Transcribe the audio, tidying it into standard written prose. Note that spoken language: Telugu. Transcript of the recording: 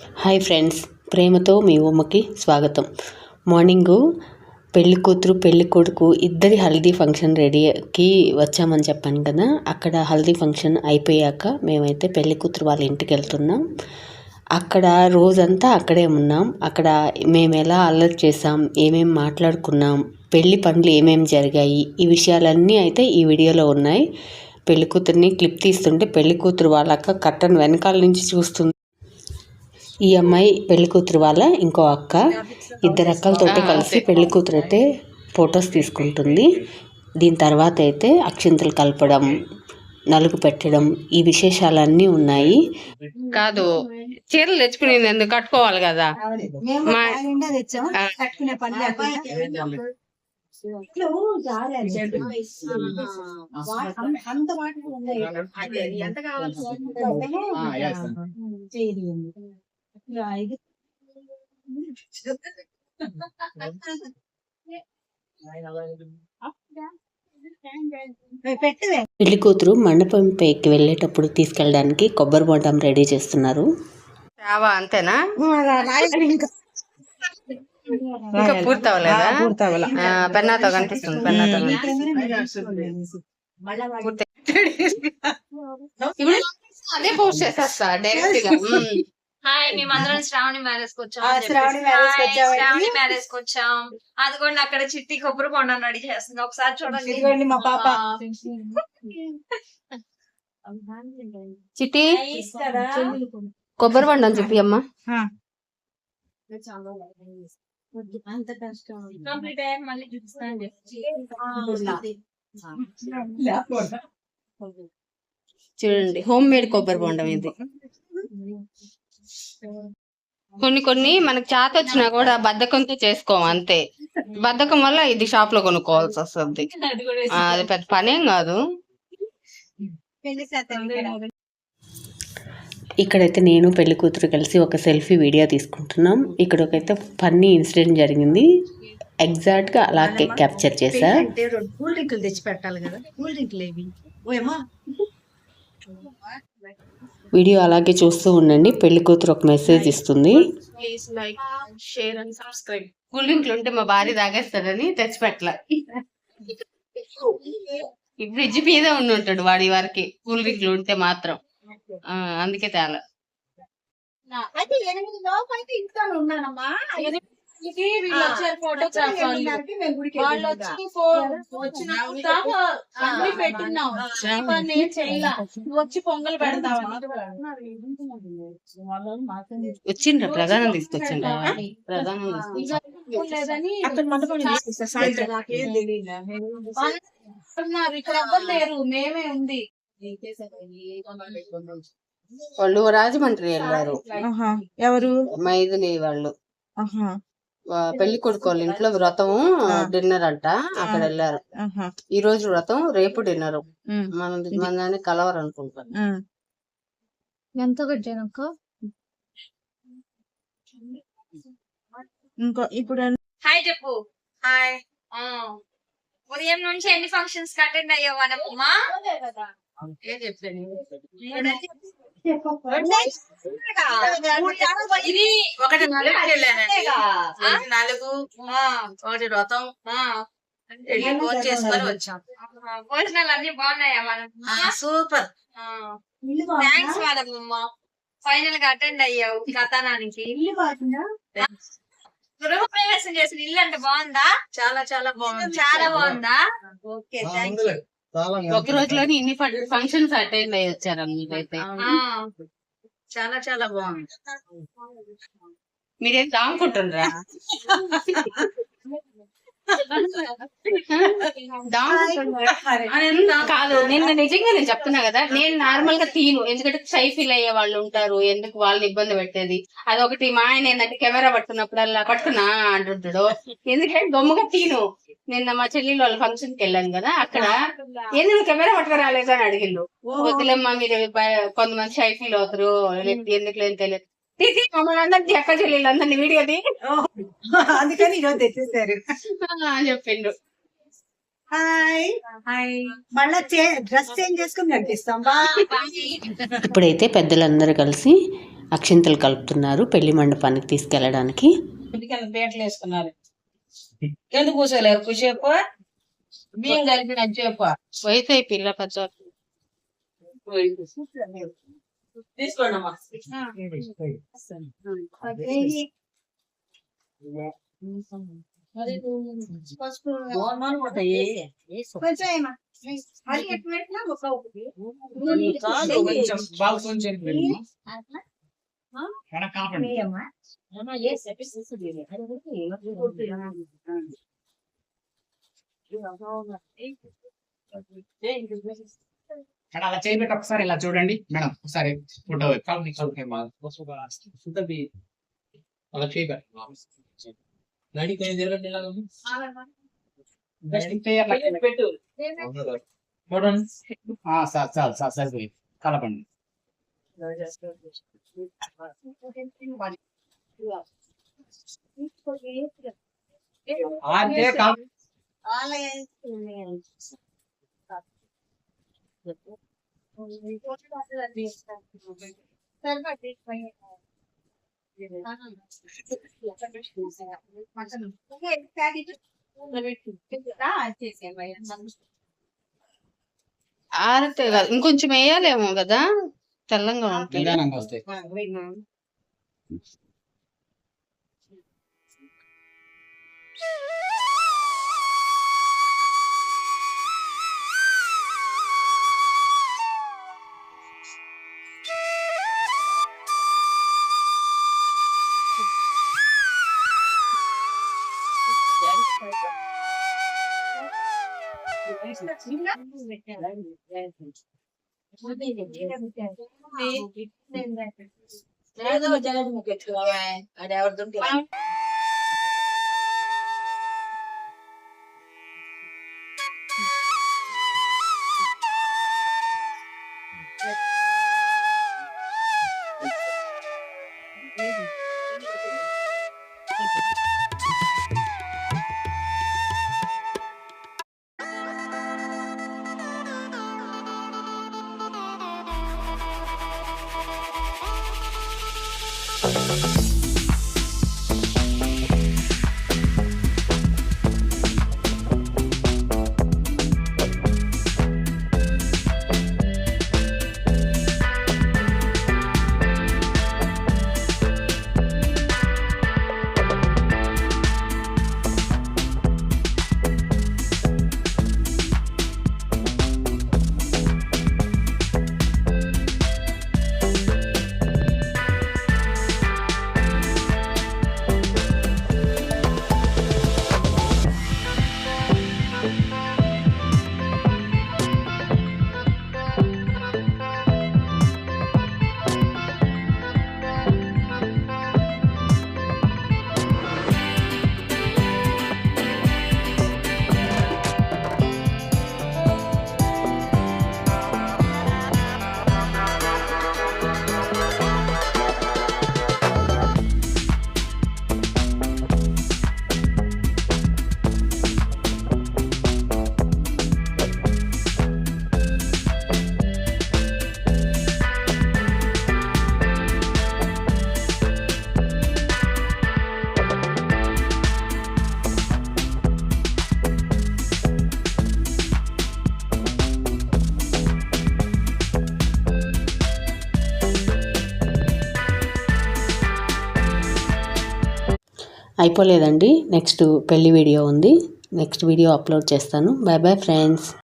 హాయ్ ఫ్రెండ్స్, ప్రేమతో మీ ఉమ్మకి స్వాగతం. మార్నింగు పెళ్లి కూతురు పెళ్లి కొడుకు ఇద్దరి హల్దీ ఫంక్షన్ రెడీకి వచ్చామని చెప్పాను కదా. అక్కడ హల్దీ ఫంక్షన్ అయిపోయాక మేమైతే పెళ్లి కూతురు వాళ్ళ ఇంటికి వెళ్తున్నాం. అక్కడ రోజంతా అక్కడే ఉన్నాం. అక్కడ మేము ఎలా అల్లరి చేసాం, ఏమేమి మాట్లాడుకున్నాం, పెళ్లి పనులు ఏమేమి జరిగాయి, ఈ విషయాలన్నీ అయితే ఈ వీడియోలో ఉన్నాయి. పెళ్లి కూతురిని క్లిప్ తీస్తుంటే పెళ్లి కూతురు వాళ్ళ అక్క కట్టను వెనకాల నుంచి చూస్తుంది. ఈ అమ్మాయి పెళ్లి కూతురు వాళ్ళ ఇంకో అక్క. ఇద్దరు అక్కలతోటి కలిసి పెళ్లి కూతురు అయితే ఫొటోస్ తీసుకుంటుంది. దీని తర్వాత అయితే అక్షింతలు కలపడం, నలుగు పెట్టడం, ఈ విశేషాలన్నీ ఉన్నాయి. కాదు, చీరలు తెచ్చుకునేది ఎందుకు, కట్టుకోవాలి కదా. పెళ్లి కూతురు మండపం పైకి వెళ్ళేటప్పుడు తీసుకెళ్ళడానికి కొబ్బరి బొండం రెడీ చేస్తున్నారు. అంతేనా? ఇంకా పూర్తవలేదా? పెన్నాతో కనిపిస్తుంది. అదే పోస్ట్ చేసేస్తా డైరెక్ట్ గా. హాయ్, మేమందరం శ్రావణి మ్యారేజ్ కి వచ్చాం. అదిగోండి అక్కడ చిట్టి కొబ్బరి బొండం రెడీ చేస్తుంది. ఒకసారి చూడండి మా పాప. చిట్టి కొబ్బరి బొండం చెప్పి అమ్మా. అంత కష్టం కంప్లీట్ అయ్యాక మళ్ళీ చూపిస్తాను. చూడండి, హోమ్ మేడ్ కొబ్బరి బొండం ఇది. కొన్ని మనకు చేత వచ్చినా కూడా బద్ధకంతో చేసుకోం, అంతే. బద్ధకం వల్ల ఇది షాప్ లో కొనుక్కోవాల్సి వస్తుంది. అది పెద్ద పనేం కాదు. ఇక్కడైతే నేను పెళ్లి కూతురు కలిసి ఒక సెల్ఫీ వీడియో తీసుకుంటున్నాం. ఇక్కడ ఒకైతే ఫన్నీ ఇన్సిడెంట్ జరిగింది, ఎగ్జాక్ట్ గా అలాగే క్యాప్చర్ చేశా. కూల్ డ్రింకులు తెచ్చి పెట్టాలి కదా, కూల్ డ్రింకులు ఏవి వీడియో అలాగే చూస్తూ ఉండండి. పెళ్లి కూతురు ఒక మెసేజ్ ఇస్తుంది. Please like, share and subscribe. Cool డ్రింక్లు ఉంటే మా భార్య తాగేస్తాడని తెచ్చిపెట్టలే. ఈ ఫ్రిడ్జ్ మీదే ఉంటాడు వాడి వారికి కూల్ డ్రింక్లు ఉంటే మాత్రం, అందుకే తేలా. వచ్చిండ్రా ప్రధానం తీసుకొచ్చిండ్రా. ప్రధానం ఇక్కడ ఎవ్వరు లేరు, మేమే ఉంది. వాళ్ళు రాజమండ్రి వెళ్ళారు. ఎవరు? మైథిలి వాళ్ళు. పెళ్లి కొడుకు వాళ్ళ ఇంట్లో వ్రతం డిన్నర్ అంట, అక్కడ వెళ్ళారు. ఈ రోజు వ్రతం, రేపు డిన్నర్. మన కలవరు అనుకుంటాను. ఎంత కట్టానక్క? ఇంకో ఇప్పుడు హాయ్ చెప్పు. హాయ్. ఉదయం నుంచి ఎన్ని ఫంక్షన్స్ అటెండ్ అయ్యావు అనమ్మా? ఏం చెప్పాను? ఒకటి 4 వెళ్ళానండి. 4 ఒకటి వ్రతం భోజనం చేసుకొని వచ్చాం. భోజనాలు అన్ని బాగున్నాయా మనం? సూపర్. Thanks madam. ఫైనల్ గా అటెండ్ అయ్యావు కథనానికి. గృహప్రవేశం చేసిన ఇల్లు అంటే బాగుందా? చాలా చాలా బాగుంది. చాలా బాగుందా? Okay, thank you. ఒక రోజులోని ఇన్ని ఫంక్షన్స్ అటెండ్ అయ్యి వచ్చారు మీరైతే. చాలా చాలా బాగుంది. మీరేం దాముకుంటుండ్రా? కాదు, నిన్న నిజంగా నేను చెప్తున్నా కదా, నేను నార్మల్ గా తీను. ఎందుకంటే షై ఫీల్ అయ్యే వాళ్ళు ఉంటారు, ఎందుకు వాళ్ళని ఇబ్బంది పెట్టేది. అదొకటి. మా ఆయన ఏంటంటే కెమెరా పట్టుకున్నప్పుడల్లా పట్టుకున్నా అంటుంటాడు, ఎందుకంటే దొమ్మగా తీను. నిన్న మా చెల్లెళ్ళు వాళ్ళ ఫంక్షన్ కి వెళ్ళాను కదా, అక్కడ ఎందుకు కెమెరా పట్టుకు రాలేదు అని అడిగిండు. వద్దులేమ్మా, మీరు కొంతమంది షై ఫీల్ అవుతారు, ఎందుకు లేని తెలియదు. మమ్మల్ని అందరికి అక్క చెల్లెళ్ళు అందరినీ వీడియోది అందుకని ఈరోజు తెచ్చేసారు అని చెప్పిండు. మళ్ళా డ్రెస్ చేంజ్ చేసుకుని కనిపిస్తాం. ఇప్పుడైతే పెద్దలందరూ కలిసి అక్షింతలు కలుపుతున్నారు పెళ్లి మండపానికి తీసుకెళ్ళడానికి. పీటలు వేసుకున్నారు. ఎందుకు కూర్చోలేరు? కూర్చోపో, బియ్యం కలిపిన చెప్పు. వయసు అయిపోయి పిల్ల పెద్ద తీసుకోండమ్మా. గోధుమలు ఉంటాయి. చాలు, కొంచెం బాగా కొంచెం పెట్టు. అలా చేయబెట్టి ఒకసారి ఇలా చూడండి మేడం, ఒకసారి ఫోటో అలా చేయబెట్టి పెట్టు. చూడండి. సార్ చాలు సార్ సరిపోయింది, కలపండి. అంతే కాదు. ఆరితే కాదు, ఇంకొంచెం వేయాలేమో కదా, తెల్లంగా ఉంటుంది. నిదానంగా వస్తాయి. ఏదో జగన్ ముఖ్యమా అది ఎవరిదుంటే అయిపోలేదండి, నెక్స్ట్ పెళ్లి వీడియో ఉంది. నెక్స్ట్ వీడియో అప్లోడ్ చేస్తాను. Bye bye friends.